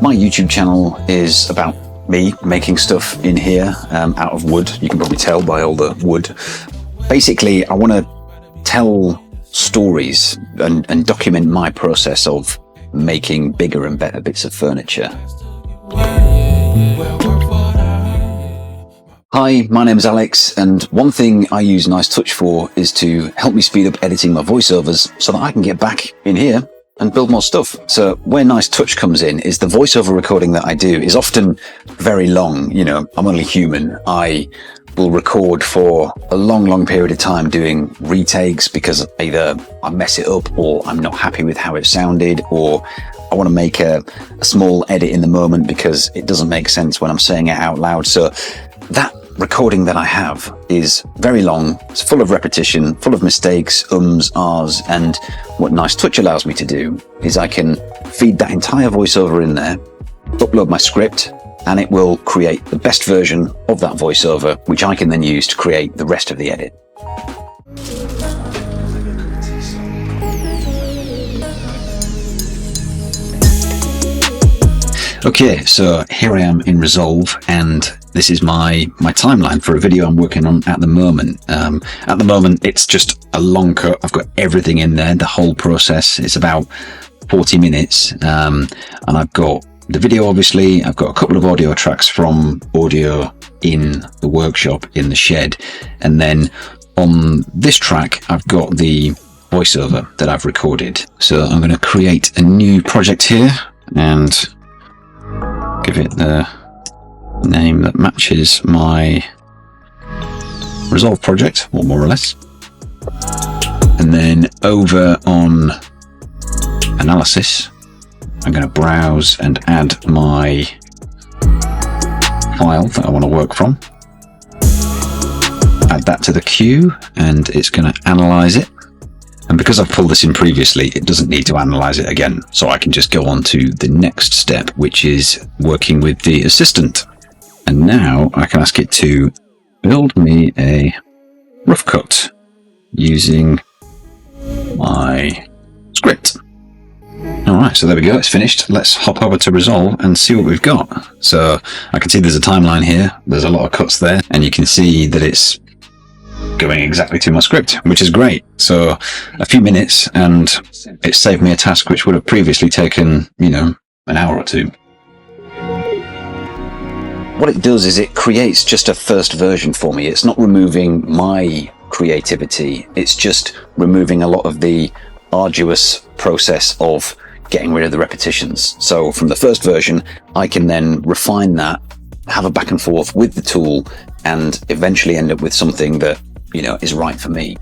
My YouTube channel is about me making stuff in here out of wood. You can probably tell by all the wood. Basically, I want to tell stories and document my process of making bigger and better bits of furniture. Hi, my name is Alex, and one thing I use Nice Touch for is to help me speed up editing my voiceovers so that I can get back in here and build more stuff. So where Nice Touch comes in is the voiceover recording that I do is often very long. You know, I'm only human. I will record for a long period of time doing retakes because either I mess it up or I'm not happy with how it sounded, or I want to make a small edit in the moment because it doesn't make sense when I'm saying it out loud. So that recording that I have is very long. It's full of repetition, full of mistakes, ums, ahs, and what Nice Touch allows me to do is I can feed that entire voiceover in there, upload my script, and it will create the best version of that voiceover, which I can then use to create the rest of the edit. Okay, so here I am in Resolve, and this is my timeline for a video I'm working on at the moment. At the moment, it's just a long cut. I've got everything in there, the whole process. It's about 40 minutes, and I've got the video, obviously. I've got a couple of audio tracks from audio in the workshop in the shed, and then on this track, I've got the voiceover that I've recorded. So I'm going to create a new project here and give it the name that matches my Resolve project, or more or less. And then over on analysis, I'm going to browse and add my file that I want to work from. Add that to the queue, and it's going to analyze it. And because I've pulled this in previously, it doesn't need to analyze it again. So I can just go on to the next step, which is working with the assistant. And now I can ask it to build me a rough cut using my script. All right, so there we go. It's finished. Let's hop over to Resolve and see what we've got. So I can see there's a timeline here. There's a lot of cuts there, and you can see that it's going exactly to my script, which is great. So a few minutes, and it saved me a task which would have previously taken, an hour or two. What it does is it creates just a first version for me. It's not removing my creativity. It's just removing a lot of the arduous process of getting rid of the repetitions. So from the first version, I can then refine that, have a back and forth with the tool, and eventually end up with something that is right for me.